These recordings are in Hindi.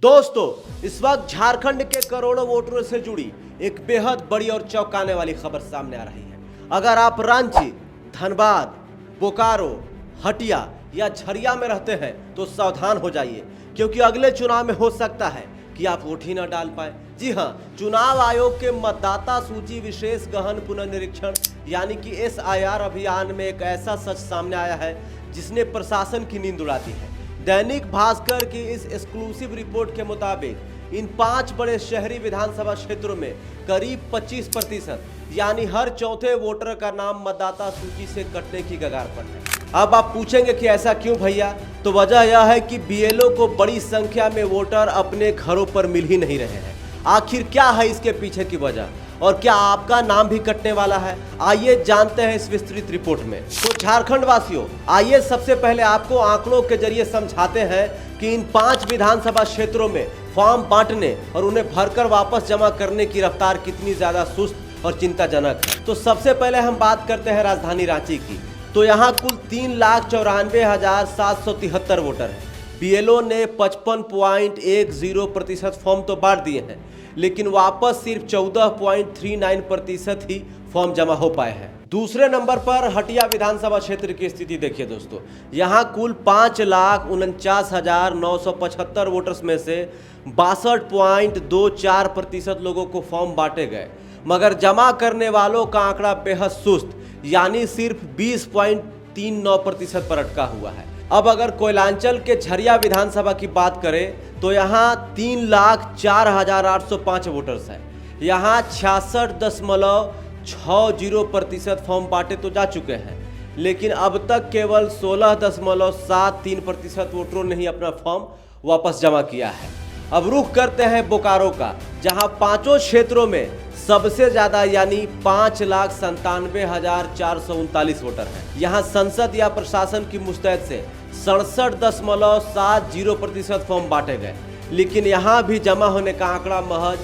दोस्तों, इस वक्त झारखंड के करोड़ों वोटरों से जुड़ी एक बेहद बड़ी और चौंकाने वाली खबर सामने आ रही है। अगर आप रांची, धनबाद, बोकारो, हटिया या झरिया में रहते हैं तो सावधान हो जाइए, क्योंकि अगले चुनाव में हो सकता है कि आप वोट ही न डाल पाए। जी हां, चुनाव आयोग के मतदाता सूची विशेष गहन पुनर्निरीक्षण यानी कि SIR अभियान में एक ऐसा सच सामने आया है जिसने प्रशासन की नींद उड़ाती है। दैनिक भास्कर की इस एक्सक्लूसिव रिपोर्ट के मुताबिक इन 5 बड़े शहरी विधानसभा क्षेत्रों में करीब 25% यानी हर चौथे वोटर का नाम मतदाता सूची से कटने की कगार पर है। अब आप पूछेंगे कि ऐसा क्यों भैया? तो वजह यह है कि BLO को बड़ी संख्या में वोटर अपने घरों पर मिल ही नहीं रहे हैं। आखिर क्या है इसके पीछे की वजह, और क्या आपका नाम भी कटने वाला है? आइए जानते हैं इस विस्तृत रिपोर्ट में। तो झारखंड वासियों, आइए सबसे पहले आपको आंकड़ों के जरिए समझाते हैं कि इन 5 विधानसभा क्षेत्रों में फॉर्म बांटने और उन्हें भरकर वापस जमा करने की रफ्तार कितनी ज्यादा सुस्त और चिंताजनक है। तो सबसे पहले हम बात करते हैं राजधानी रांची की। तो यहाँ कुल 3,94,773 वोटर हैं। BLO ने 55.10% फॉर्म तो बांट दिए हैं, लेकिन वापस सिर्फ 14.39% ही फॉर्म जमा हो पाए हैं। दूसरे नंबर पर हटिया विधानसभा क्षेत्र की स्थिति देखिए दोस्तों। यहाँ कुल 5,49,975 वोटर्स में से 62.24% लोगों को फॉर्म बांटे गए, मगर जमा करने वालों का आंकड़ा बेहद सुस्त यानी सिर्फ 20.39% पर अटका हुआ है। अब अगर कोयलांचल के झरिया विधानसभा की बात करें तो यहाँ 3,04,805 वोटर्स हैं। यहाँ 66.60% फॉर्म बांटे तो जा चुके हैं, लेकिन अब तक केवल 16.73% वोटरों ने ही अपना फॉर्म वापस जमा किया है। अब रुख करते हैं बोकारो का, जहां 5 क्षेत्रों में सबसे ज्यादा यानी 5,97,439 वोटर हैं। यहाँ संसद या प्रशासन की मुस्तैद से 67.70% फॉर्म बांटे गए, लेकिन यहाँ भी जमा होने का आंकड़ा महज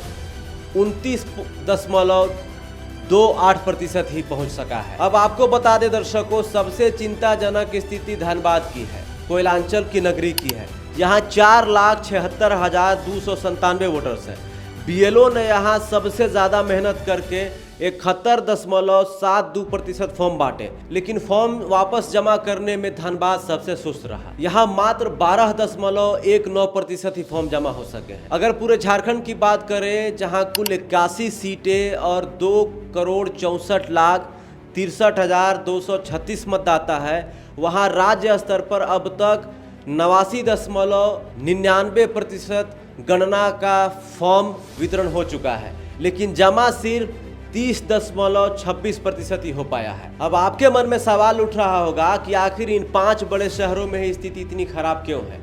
29.28% ही पहुंच सका है। अब आपको बता दें दर्शकों, सबसे चिंताजनक स्थिति धनबाद की है, कोयलांचल की नगरी की है। यहाँ 4,76,297 वोटर्स हैं। BLO ने यहाँ सबसे ज्यादा मेहनत करके 71.72% फॉर्म बांटे, लेकिन फॉर्म वापस जमा करने में धनबाद सबसे सुस्त रहा। यहाँ मात्र 12.19% ही फॉर्म जमा हो सके हैं। अगर पूरे झारखंड की बात करें, जहाँ कुल 81 सीटें और 2,64,63,236 मतदाता है, वहाँ राज्य स्तर पर अब तक 89.99% गणना का फॉर्म वितरण हो चुका है, लेकिन जमा सिर्फ 30.26% ही हो पाया है। अब आपके मन में सवाल उठ रहा होगा कि आखिर इन 5 बड़े शहरों में ही स्थिति इतनी खराब क्यों है,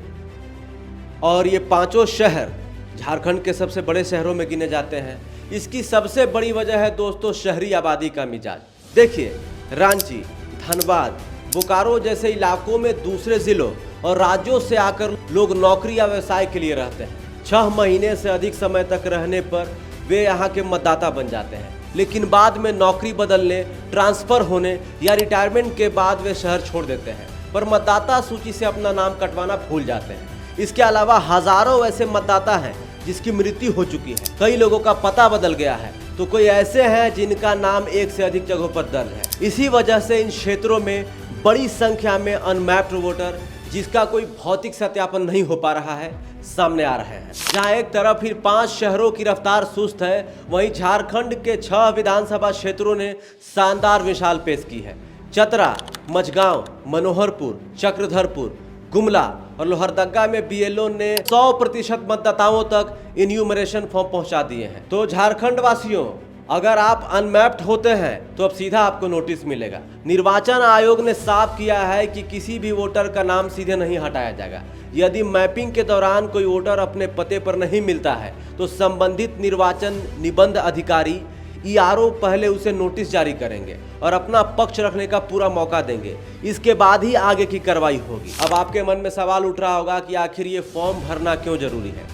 और ये 5 शहर झारखंड के सबसे बड़े शहरों में गिने जाते हैं। इसकी सबसे बड़ी वजह है दोस्तों शहरी आबादी का मिजाज। देखिए, रांची, धनबाद, बोकारो जैसे इलाकों में दूसरे जिलों और राज्यों से आकर लोग नौकरी या व्यवसाय के लिए रहते हैं। 6 महीने से अधिक समय तक रहने पर वे यहाँ के मतदाता बन जाते हैं, लेकिन बाद में नौकरी बदलने, ट्रांसफर होने या रिटायरमेंट के बाद वे शहर छोड़ देते हैं, पर मतदाता सूची से अपना नाम कटवाना भूल जाते हैं। इसके अलावा हजारों ऐसे मतदाता हैं जिसकी मृत्यु हो चुकी है, कई लोगों का पता बदल गया है, तो कोई ऐसे हैं जिनका नाम एक से अधिक जगहों पर दर्ज है। इसी वजह से इन क्षेत्रों में बड़ी संख्या में अनमैप्ड वोटर, जिसका कोई भौतिक सत्यापन नहीं हो पा रहा है, सामने आ रहे हैं। जहां एक तरफ फिर 5 शहरों की रफ्तार सुस्त है, वहीं झारखंड के 6 विधानसभा क्षेत्रों ने शानदार मिसाल पेश की है। चतरा, मझगांव, मनोहरपुर, चक्रधरपुर, गुमला और लोहरदगा में BLO ने 100% मतदाताओं तक इन्यूमरेशन फॉर्म पहुंचा दिए हैं। तो झारखंड वासियों, अगर आप अनमैप्ड होते हैं तो अब सीधा आपको नोटिस मिलेगा। निर्वाचन आयोग ने साफ किया है कि किसी भी वोटर का नाम सीधे नहीं हटाया जाएगा। यदि मैपिंग के दौरान कोई वोटर अपने पते पर नहीं मिलता है तो संबंधित निर्वाचन निबंध अधिकारी ERO पहले उसे नोटिस जारी करेंगे और अपना पक्ष रखने का पूरा मौका देंगे। इसके बाद ही आगे की कार्रवाई होगी। अब आपके मन में सवाल उठ रहा होगा कि आखिर ये फॉर्म भरना क्यों जरूरी है।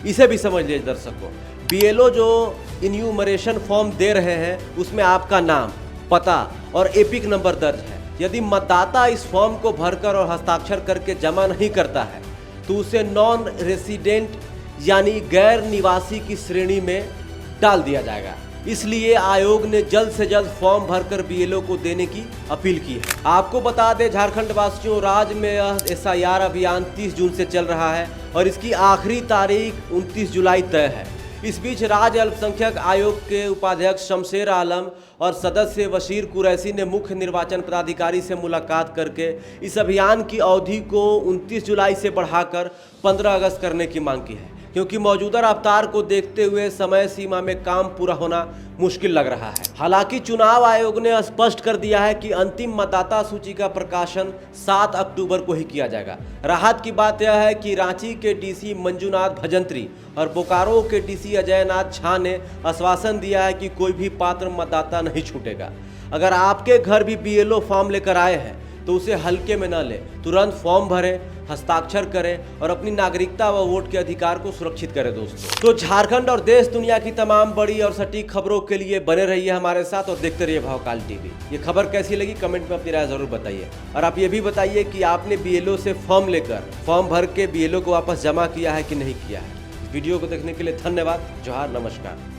इसे भी समझ लीजिए दर्शकों, BLO जो इन्यूमरेशन फॉर्म दे रहे हैं उसमें आपका नाम, पता और एपिक नंबर दर्ज है। यदि मतदाता इस फॉर्म को भरकर और हस्ताक्षर करके जमा नहीं करता है तो उसे नॉन रेसिडेंट यानी गैर निवासी की श्रेणी में डाल दिया जाएगा। इसलिए आयोग ने जल्द से जल्द फॉर्म भरकर बीएलओ को देने की अपील की है। आपको बता दें झारखंड वासियों, राज्य में एसआईआर अभियान 30 जून से चल रहा है और इसकी आखिरी तारीख 29 जुलाई तय है। इस बीच राज्य अल्पसंख्यक आयोग के उपाध्यक्ष शमशेर आलम और सदस्य वशीर कुरैशी ने मुख्य निर्वाचन पदाधिकारी से मुलाकात करके इस अभियान की अवधि को 29 जुलाई से बढ़ाकर 15 अगस्त करने की मांग की है, क्योंकि मौजूदा रफ्तार को देखते हुए समय सीमा में काम पूरा होना मुश्किल लग रहा है। हालांकि चुनाव आयोग ने स्पष्ट कर दिया है कि अंतिम मतदाता सूची का प्रकाशन 7 अक्टूबर को ही किया जाएगा। राहत की बात यह है कि रांची के डीसी मंजूनाथ भजंत्री और बोकारो के डीसी अजयनाथ झा ने आश्वासन दिया है कि कोई भी पात्र मतदाता नहीं छूटेगा। अगर आपके घर भी बीएलओ फॉर्म लेकर आए हैं तो उसे हल्के में न लें, तुरंत फॉर्म भरें, हस्ताक्षर करें और अपनी नागरिकता व वोट के अधिकार को सुरक्षित करें। दोस्तों, तो झारखंड और देश दुनिया की तमाम बड़ी और सटीक खबरों के लिए बने रहिए हमारे साथ और देखते रहिए भावकाल टीवी। ये खबर कैसी लगी कमेंट में अपनी राय जरूर बताइए और आप ये भी बताइए कि आपने बीएलओ से फॉर्म भर के बीएलओ को वापस जमा किया है कि नहीं किया है। वीडियो को देखने के लिए धन्यवाद। जोहार, नमस्कार।